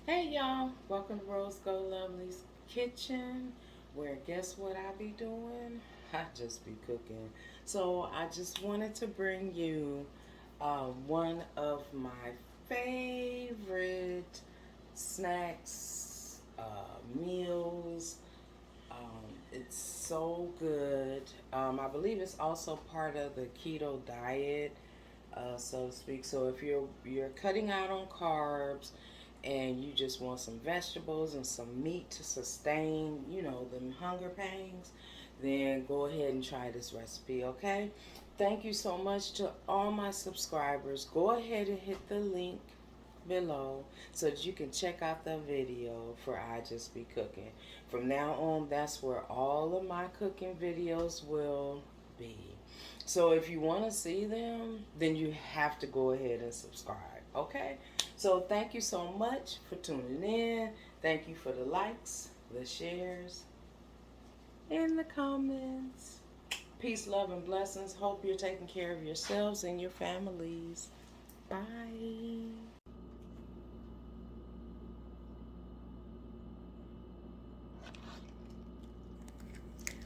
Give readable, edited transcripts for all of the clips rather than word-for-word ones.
Hey y'all, welcome to Rose Gold Lovely's Kitchen, where guess what I be doing? I just be cooking. So I just wanted to bring you one of my favorite snacks, meals. It's so good. I believe it's also part of the keto diet, so to speak. So if you're cutting out on carbs and you just want some vegetables and some meat to sustain, them hunger pangs, then go ahead and try this recipe, okay? Thank you so much to all my subscribers. Go ahead and hit the link below so that you can check out the video for I Just Be Cooking. From now on, that's where all of my cooking videos will be. So if you want to see them, then you have to go ahead and subscribe, okay? So thank you so much for tuning in. Thank you for the likes, the shares, and the comments. Peace, love, and blessings. Hope you're taking care of yourselves and your families. Bye.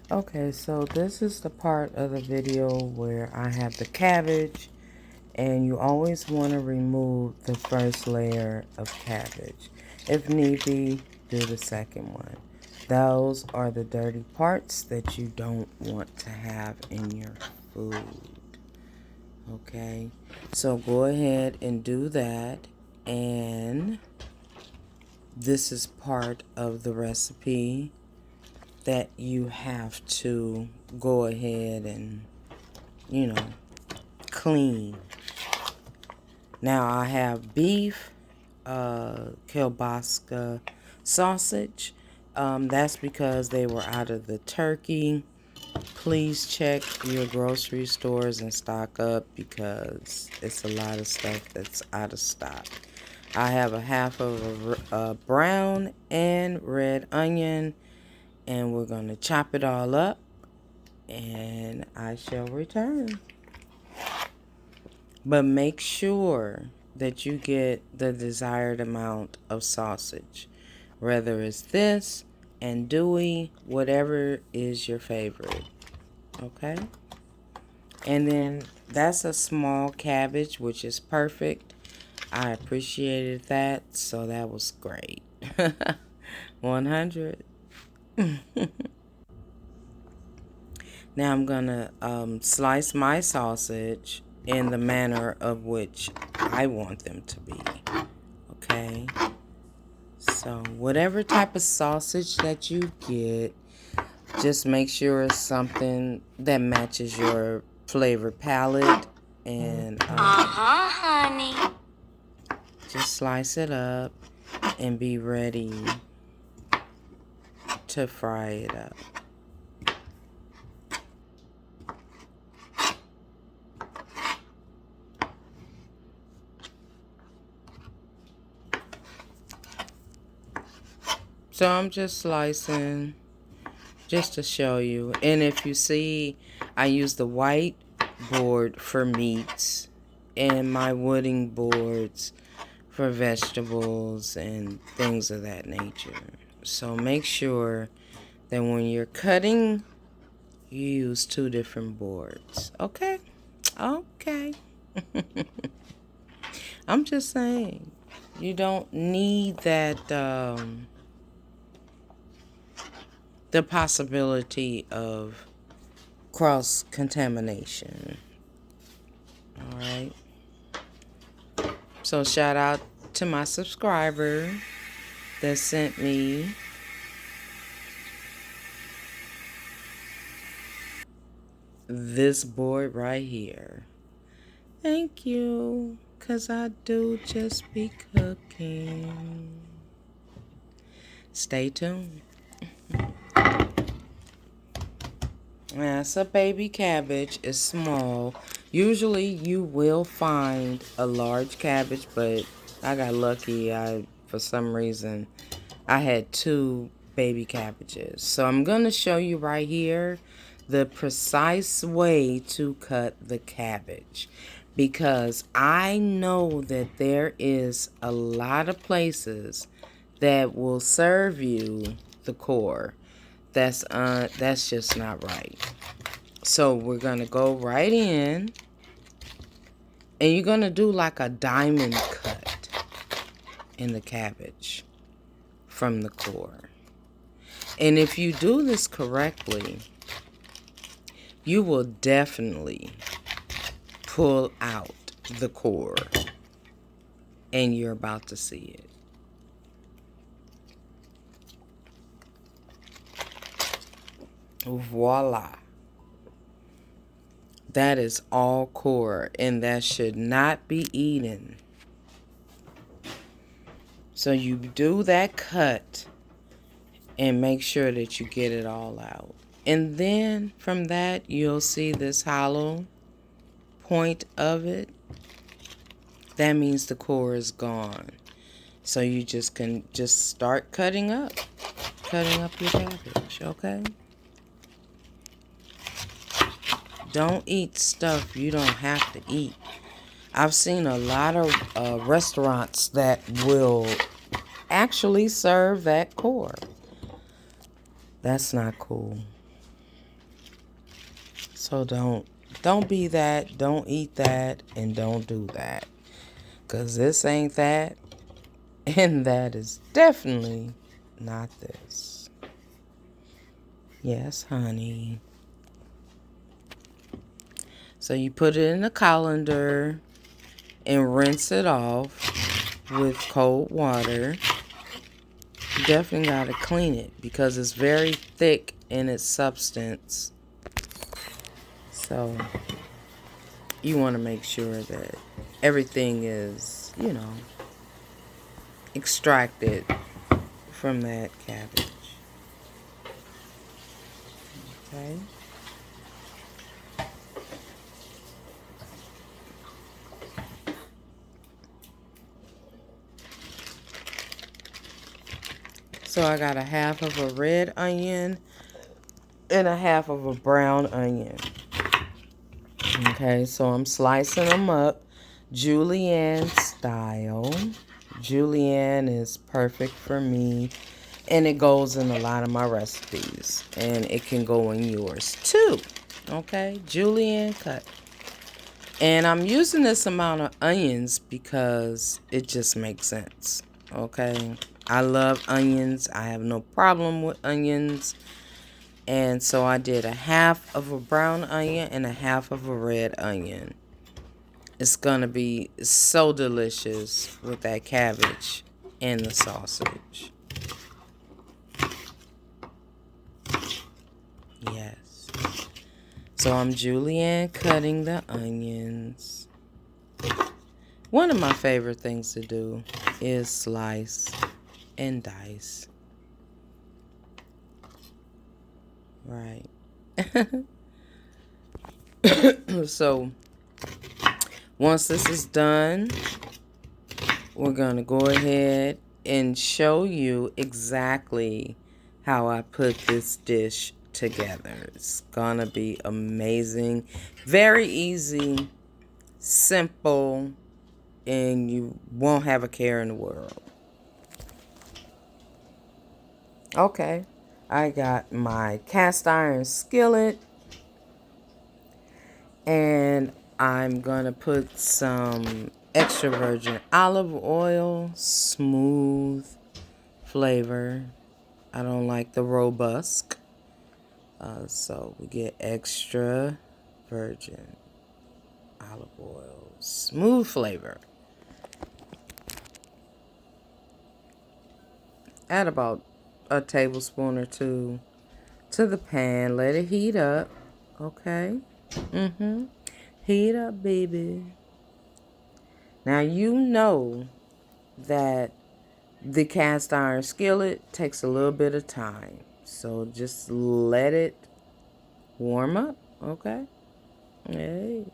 Okay, so this is the part of the video where I have the cabbage, and you always want to remove the first layer of cabbage. If need be, do the second one. Those are the dirty parts that you don't want to have in your food. Okay, so go ahead and do that, and this is part of the recipe that you have to go ahead and, you know, clean. Now I have beef, kielbasa sausage. That's because they were out of the turkey. Please check your grocery stores and stock up because it's a lot of stuff that's out of stock. I have a half of a brown and red onion, and we're going to chop it all up, and I shall return. But make sure that you get the desired amount of sausage, whether it's this andouille, whatever is your favorite. Okay? And then that's a small cabbage, which is perfect. I appreciated that, so that was great. 100. Now I'm going to slice my sausage in the manner of which I want them to be. Okay? So whatever type of sausage that you get, just make sure it's something that matches your flavor palette. And honey. Just slice it up and be ready to fry it up. So I'm just slicing just to show you. And if you see, I use the white board for meats and my wooden boards for vegetables and things of that nature. So make sure that when you're cutting, you use two different boards. Okay? Okay. I'm just saying, you don't need that, the possibility of cross-contamination. All right? So shout out to my subscriber that sent me this board right here. Thank you, 'cause I do just be cooking. Stay tuned. That's a baby cabbage. It's small. Usually you will find a large cabbage, but I got lucky. For some reason, I had two baby cabbages. So I'm going to show you right here the precise way to cut the cabbage. because I know that there is a lot of places that will serve you the core. That's just not right. So we're gonna go right in, and you're gonna do like a diamond cut in the cabbage from the core. And if you do this correctly, you will definitely pull out the core, and you're about to see it. Voila. That is all core, and that should not be eaten. So you do that cut and make sure that you get it all out. And then from that, you'll see this hollow point of it. That means the core is gone. So you can just start cutting up your cabbage, okay? Don't eat stuff you don't have to eat. I've seen a lot of restaurants that will actually serve that core. That's not cool. So don't be that, don't eat that, and don't do that. 'Cause this ain't that, and that is definitely not this. Yes, honey. So you put it in a colander and rinse it off with cold water. You definitely got to clean it because it's very thick in its substance. So you want to make sure that everything is, extracted from that cabbage. Okay. So I got a half of a red onion and a half of a brown onion. Okay, so I'm slicing them up julienne style. Julienne is perfect for me, and it goes in a lot of my recipes, and it can go in yours too. Okay, julienne cut. And I'm using this amount of onions because it just makes sense. Okay, I love onions. I have no problem with onions. And so I did a half of a brown onion and a half of a red onion. It's going to be so delicious with that cabbage and the sausage. Yes. So I'm julienne cutting the onions. One of my favorite things to do is slice and dice. Right. So once this is done, we're going to go ahead and show you exactly how I put this dish together. It's going to be amazing. Very easy, simple, and you won't have a care in the world. Okay, I got my cast iron skillet, and I'm gonna put some extra virgin olive oil, smooth flavor. I don't like the robust, so we get extra virgin olive oil, smooth flavor. Add about a tablespoon or two to the pan. Let it heat up. Okay. Heat up, baby. Now you know that the cast iron skillet takes a little bit of time. So just let it warm up. Okay. Hey.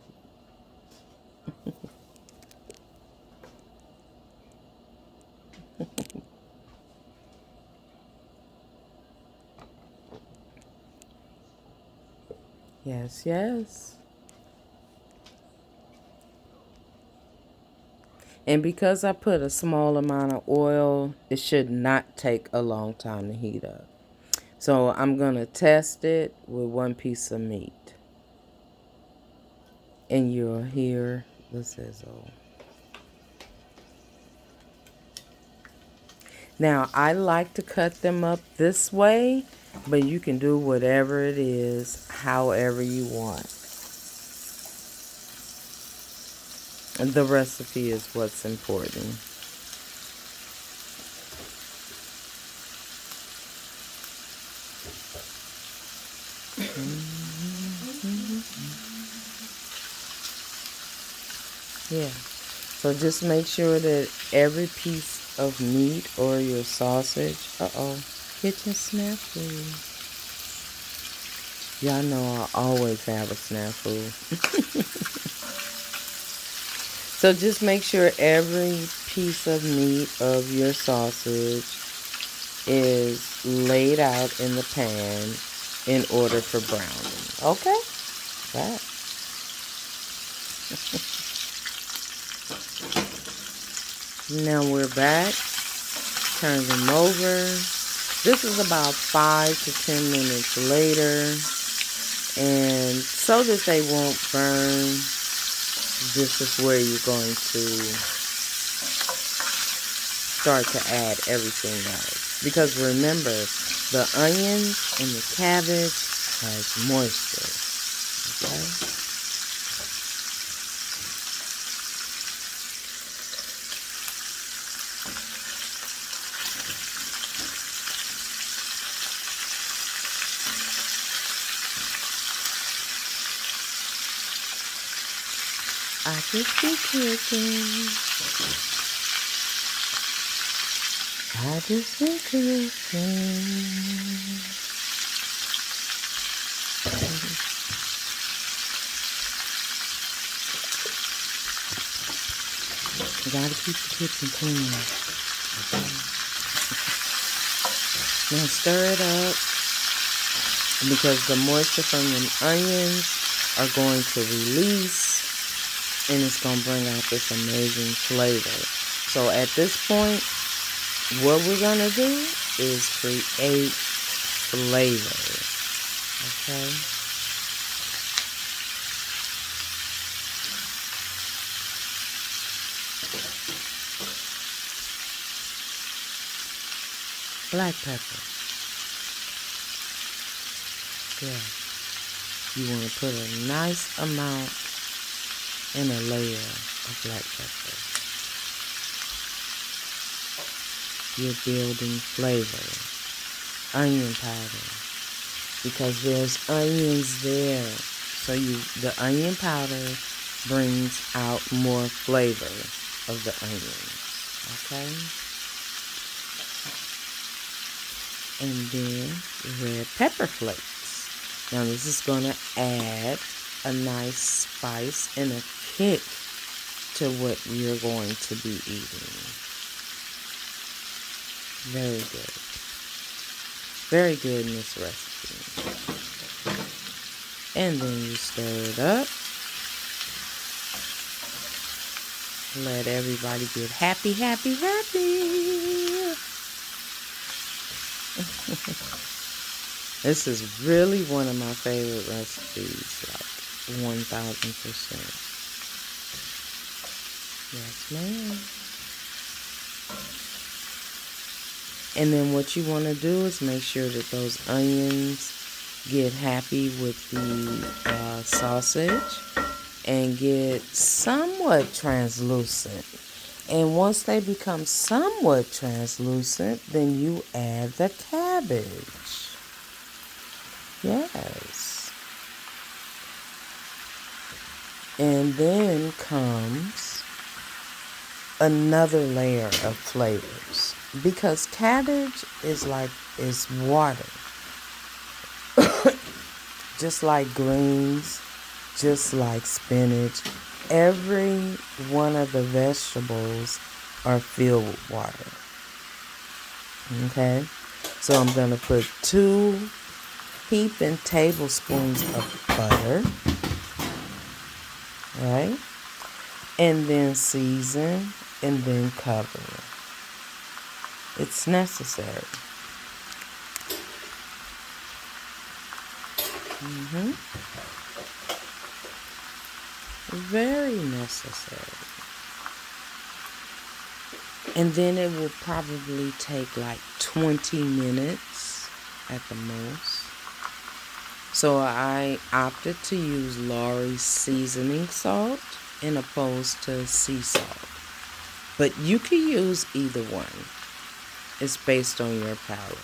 Yes, yes. And because I put a small amount of oil, it should not take a long time to heat up. So I'm going to test it with one piece of meat. And you'll hear the sizzle. Now, I like to cut them up this way, but you can do whatever it is, however you want. And the recipe is what's important. Yeah. So just make sure that every piece of meat or your sausage, kitchen snafu. Y'all know I always have a snafu. So just make sure every piece of meat of your sausage is laid out in the pan in order for browning. Okay? That. Now we're back. Turn them over. This is about 5 to 10 minutes later. And so that they won't burn, this is where you're going to start to add everything else. Because remember, the onions and the cabbage has moisture. Okay? I just be cooking. I just be cooking. You gotta keep the kitchen clean. Now stir it up because the moisture from the onions are going to release. And it's going to bring out this amazing flavor. So at this point, what we're going to do is create flavor. Okay? Black pepper. Yeah. You want to put a nice amount and a layer of black pepper. You're building flavor. Onion powder. Because there's onions there. So the onion powder brings out more flavor of the onions. Okay? And then red pepper flakes. Now this is going to add a nice spice and a kick to what you're going to be eating. Very good. Very good in this recipe. And then you stir it up. Let everybody get happy, happy, happy. This is really one of my favorite recipes. Like 1000%. Yes, ma'am. And then what you want to do is make sure that those onions get happy with the sausage and get somewhat translucent. And once they become somewhat translucent, then you add the cabbage. Yes. And then comes another layer of flavors. Because cabbage is water. Just like greens, just like spinach. Every one of the vegetables are filled with water. Okay? So I'm going to put 2 heaping tablespoons of butter. Right? And then season and then cover. It's necessary. Very necessary. And then it will probably take like 20 minutes at the most. So I opted to use Lawry's seasoning salt in opposed to sea salt. But you can use either one. It's based on your palate.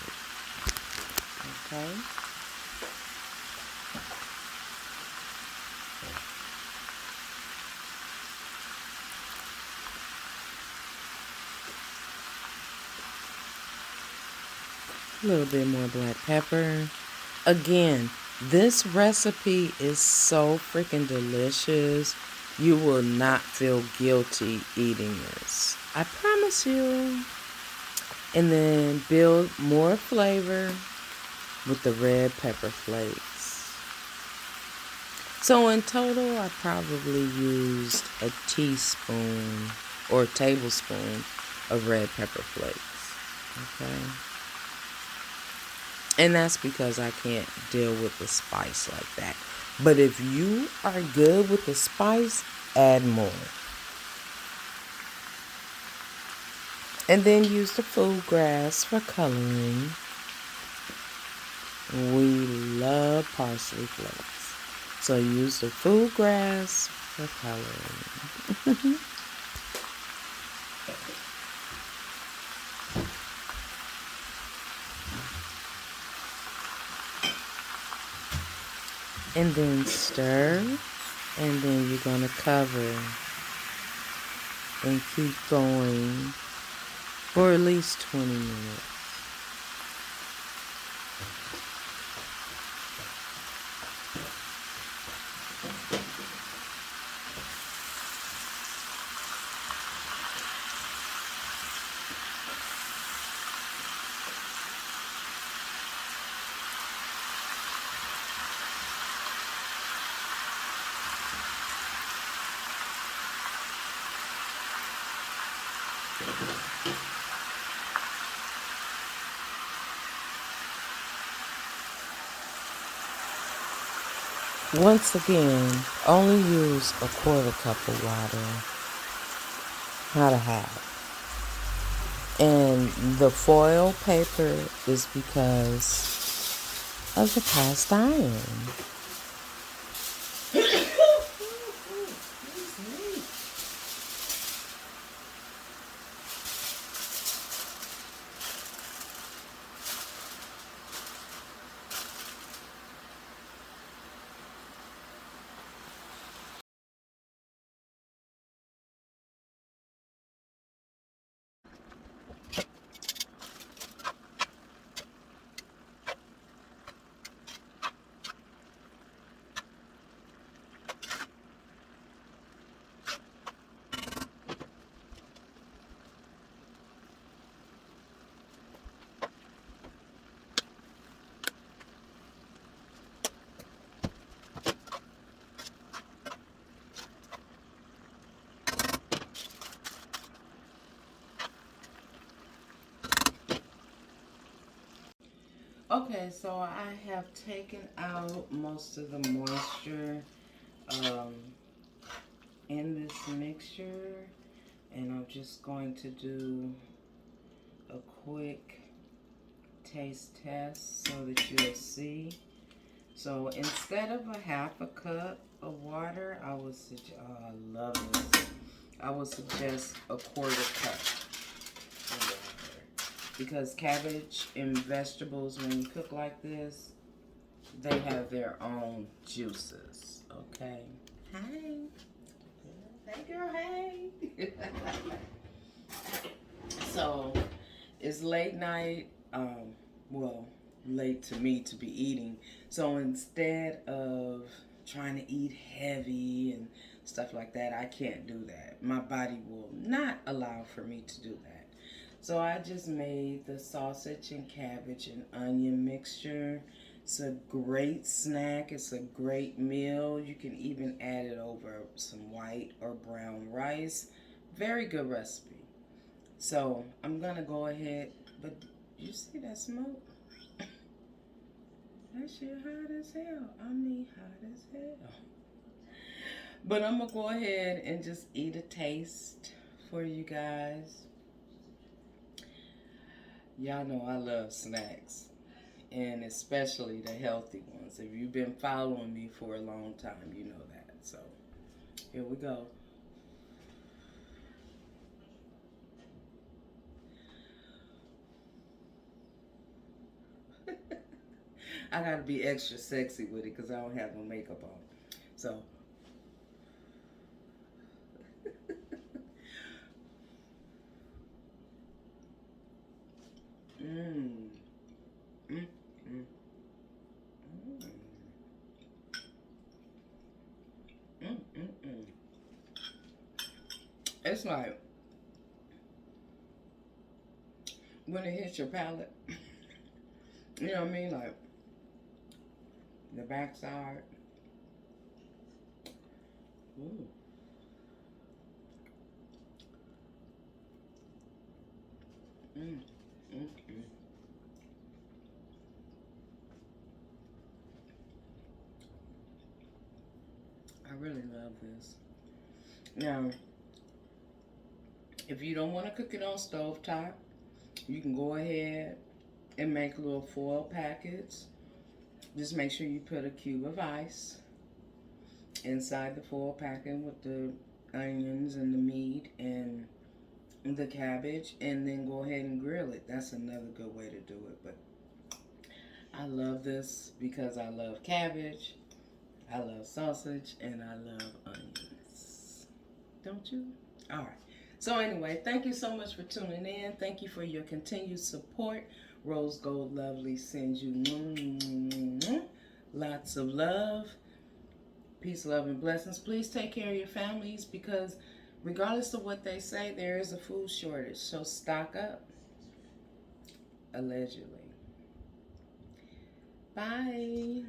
Okay? A little bit more black pepper. Again, this recipe is so freaking delicious. You will not feel guilty eating this. I promise you. And then build more flavor with the red pepper flakes. So in total, I probably used a teaspoon or a tablespoon of red pepper flakes. Okay? And that's because I can't deal with the spice like that. But if you are good with the spice, add more. And then use the food grass for coloring. We love parsley flakes. So use the food grass for coloring. And then stir. And then you're going to cover and keep going for at least 20 minutes. Once again, only use a quarter cup of water, not a half. And the foil paper is because of the cast iron. Okay, so I have taken out most of the moisture in this mixture, and I'm just going to do a quick taste test so that you'll see. So instead of a half a cup of water, I would suggest, oh, I love this. I would suggest a quarter cup of water. Because cabbage and vegetables, when you cook like this, they have their own juices. Okay. Hi. Hey girl, hey. So it's late night. Well, late to me to be eating. So instead of trying to eat heavy and stuff like that, I can't do that. My body will not allow for me to do that. So I just made the sausage and cabbage and onion mixture. It's a great snack. It's a great meal. You can even add it over some white or brown rice. Very good recipe. So I'm gonna go ahead, but you see that smoke? That shit hot as hell. I mean, hot as hell. But I'm gonna go ahead and just eat a taste for you guys. Y'all know I love snacks, and especially the healthy ones. If you've been following me for a long time, you know that. So here we go. I gotta be extra sexy with it because I don't have no makeup on. So, mmm, mm, mm, mm, mm. It's like when it hits your palate, you know what I mean? Like the backside. Ooh. Mm, mm, mm. I really love this. Now, if you don't want to cook it on stovetop, you can go ahead and make little foil packets. Just make sure you put a cube of ice inside the foil packet with the onions and the meat and the cabbage, and then go ahead and grill it. That's another good way to do it. But I love this because I love cabbage, I love sausage, and I love onions. Don't you? All right. So anyway, thank you so much for tuning in. Thank you for your continued support. Rose Gold Lovely sends you lots of love. Peace, love, and blessings. Please take care of your families because regardless of what they say, there is a food shortage. So stock up. Allegedly. Bye.